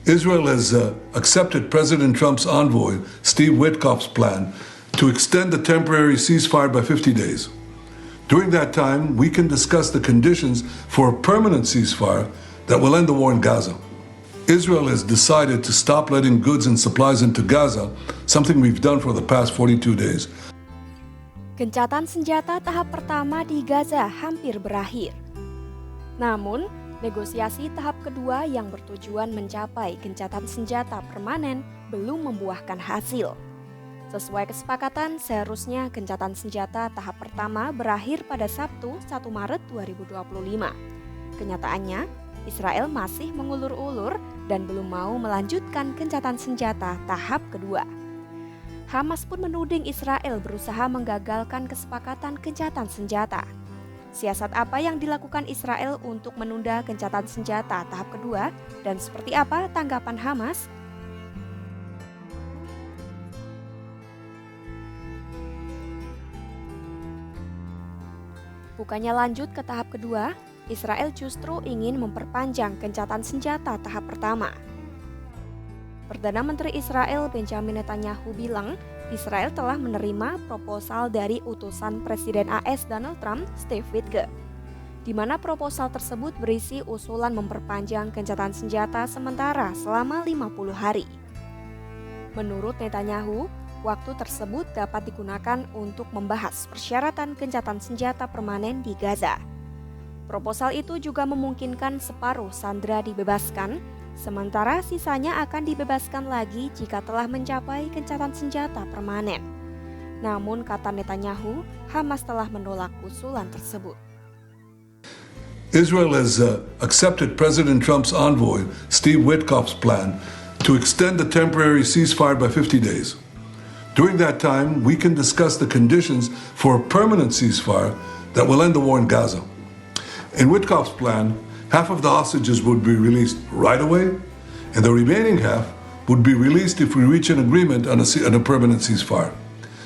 Israel has accepted President Trump's envoy, Steve Witkoff's plan to extend the temporary ceasefire by 50 days. During that time, we can discuss the conditions for a permanent ceasefire that will end the war in Gaza. Israel has decided to stop letting goods and supplies into Gaza, something we've done for the past 42 days. Gencatan senjata tahap pertama di Gaza hampir berakhir. Namun, negosiasi tahap kedua yang bertujuan mencapai gencatan senjata permanen belum membuahkan hasil. Sesuai kesepakatan, seharusnya gencatan senjata tahap pertama berakhir pada Sabtu 1 Maret 2025. Kenyataannya, Israel masih mengulur-ulur dan belum mau melanjutkan gencatan senjata tahap kedua. Hamas pun menuding Israel berusaha menggagalkan kesepakatan gencatan senjata. Siasat apa yang dilakukan Israel untuk menunda gencatan senjata tahap kedua dan seperti apa tanggapan Hamas? Bukannya lanjut ke tahap kedua, Israel justru ingin memperpanjang gencatan senjata tahap pertama. Perdana Menteri Israel Benjamin Netanyahu bilang, Israel telah menerima proposal dari utusan Presiden AS Donald Trump, Steve Witkoff, di mana proposal tersebut berisi usulan memperpanjang gencatan senjata sementara selama 50 hari. Menurut Netanyahu, waktu tersebut dapat digunakan untuk membahas persyaratan gencatan senjata permanen di Gaza. Proposal itu juga memungkinkan separuh sandera dibebaskan, sementara sisanya akan dibebaskan lagi jika telah mencapai gencatan senjata permanen. Namun, kata Netanyahu, Hamas telah menolak usulan tersebut. Israel has accepted President Trump's envoy, Steve Witkoff's plan to extend the temporary ceasefire by 50 days. During that time, we can discuss the conditions for a permanent ceasefire that will end the war in Gaza. In Witkoff's plan, half of the hostages would be released right away, and the remaining half would be released if we reach an agreement on a permanent ceasefire.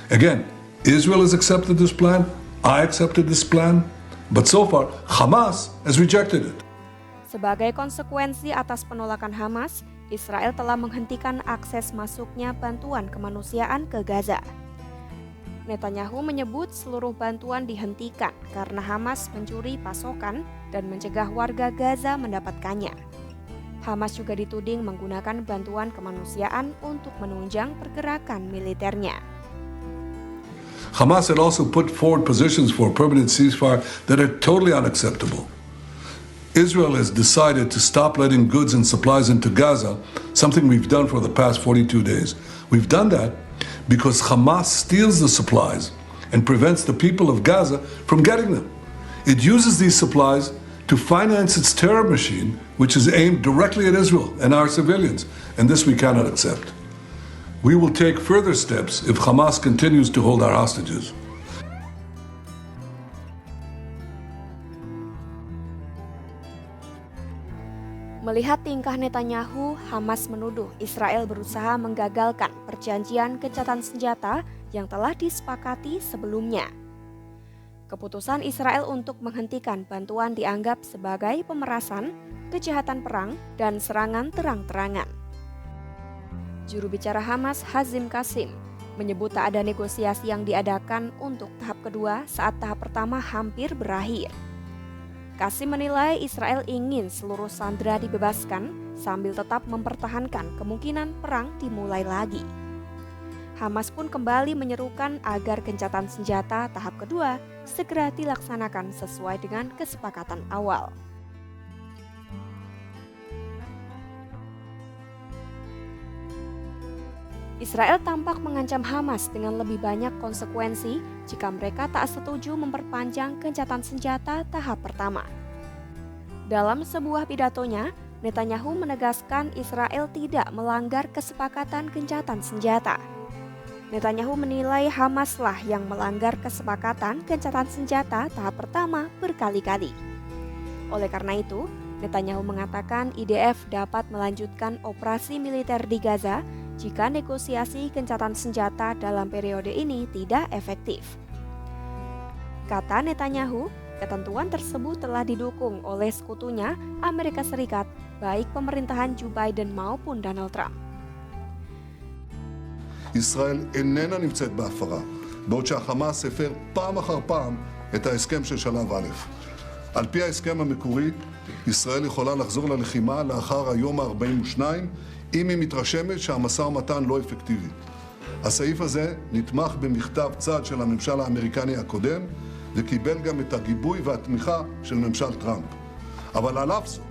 Again, Israel has accepted this plan, I accepted this plan, but so far, Hamas has rejected it. Sebagai konsekuensi atas penolakan Hamas, Israel telah menghentikan akses masuknya bantuan kemanusiaan ke Gaza. Netanyahu menyebut seluruh bantuan dihentikan karena Hamas mencuri pasokan dan mencegah warga Gaza mendapatkannya. Hamas juga dituding menggunakan bantuan kemanusiaan untuk menunjang pergerakan militernya. Hamas had also put forward positions for a permanent ceasefire that are totally unacceptable. Israel has decided to stop letting goods and supplies into Gaza, something we've done for the past 42 days. We've done that because Hamas steals the supplies and prevents the people of Gaza from getting them. It uses these supplies to finance its terror machine, which is aimed directly at Israel and our civilians, and this we cannot accept. We will take further steps if Hamas continues to hold our hostages. Melihat tingkah Netanyahu, Hamas menuduh Israel berusaha menggagalkan perjanjian gencatan senjata yang telah disepakati sebelumnya. Keputusan Israel untuk menghentikan bantuan dianggap sebagai pemerasan, kejahatan perang, dan serangan terang-terangan. Juru bicara Hamas, Hazim Qasim, menyebut tak ada negosiasi yang diadakan untuk tahap kedua saat tahap pertama hampir berakhir. Qasim menilai Israel ingin seluruh sandera dibebaskan sambil tetap mempertahankan kemungkinan perang dimulai lagi. Hamas pun kembali menyerukan agar gencatan senjata tahap kedua segera dilaksanakan sesuai dengan kesepakatan awal. Israel tampak mengancam Hamas dengan lebih banyak konsekuensi jika mereka tak setuju memperpanjang gencatan senjata tahap pertama. Dalam sebuah pidatonya, Netanyahu menegaskan Israel tidak melanggar kesepakatan gencatan senjata. Netanyahu menilai Hamaslah yang melanggar kesepakatan gencatan senjata tahap pertama berkali-kali. Oleh karena itu, Netanyahu mengatakan IDF dapat melanjutkan operasi militer di Gaza jika negosiasi gencatan senjata dalam periode ini tidak efektif. Kata Netanyahu, ketentuan tersebut telah didukung oleh sekutunya Amerika Serikat baik pemerintahan Joe Biden maupun Donald Trump. ישראל איננה נמצאת בהפרה, בעוד שהחמאס הפר פעם אחר פעם את ההסכם של שלב א'. על פי ההסכם המקורי, ישראל יכולה לחזור ללחימה לאחר היום ה-42, אם היא מתרשמת שהמשא ומתן לא אפקטיבי. הסעיף הזה נתמך במכתב צד של הממשל האמריקני הקודם, וקיבל גם את הגיבוי והתמיכה של ממשל טראמפ. אבל על אף זאת,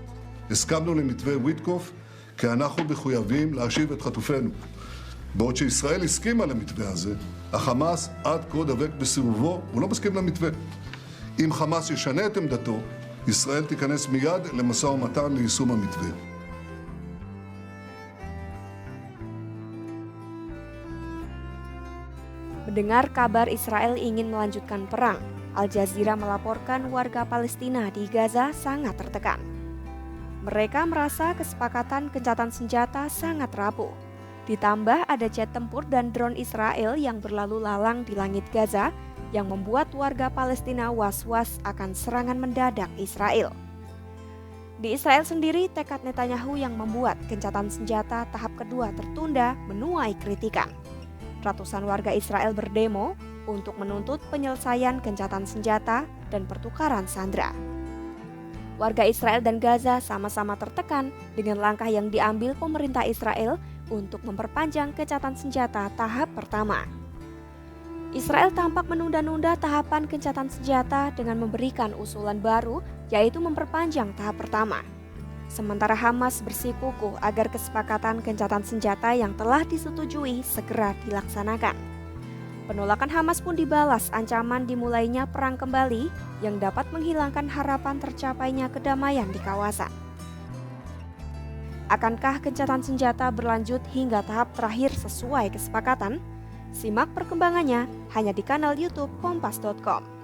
הסכמנו למתווה וויטקוף, כי אנחנו מחויבים להשיב את חטופינו. בעוד שישראל הסכימה למתווה הזה, החמאס עד כה דבק בסירובו, הוא לא מסכים למתווה. אם חמאס ישנה את עמדתו, ישראל תיכנס מיד למשא ומתן ליישום המתווה. Mendengar kabar Israel ingin melanjutkan perang, Al Jazeera melaporkan warga Palestina di Gaza sangat tertekan. Mereka merasa kesepakatan gencatan senjata sangat rapuh. Ditambah ada jet tempur dan drone Israel yang berlalu lalang di langit Gaza yang membuat warga Palestina was-was akan serangan mendadak Israel. Di Israel sendiri, tekad Netanyahu yang membuat gencatan senjata tahap kedua tertunda menuai kritikan. Ratusan warga Israel berdemo untuk menuntut penyelesaian gencatan senjata dan pertukaran sandera. Warga Israel dan Gaza sama-sama tertekan dengan langkah yang diambil pemerintah Israel untuk memperpanjang gencatan senjata tahap pertama. Israel tampak menunda-nunda tahapan gencatan senjata dengan memberikan usulan baru, yaitu memperpanjang tahap pertama. Sementara Hamas bersikukuh agar kesepakatan gencatan senjata yang telah disetujui segera dilaksanakan. Penolakan Hamas pun dibalas ancaman dimulainya perang kembali yang dapat menghilangkan harapan tercapainya kedamaian di kawasan. Akankah gencatan senjata berlanjut hingga tahap terakhir sesuai kesepakatan? Simak perkembangannya hanya di kanal YouTube Kompas.com.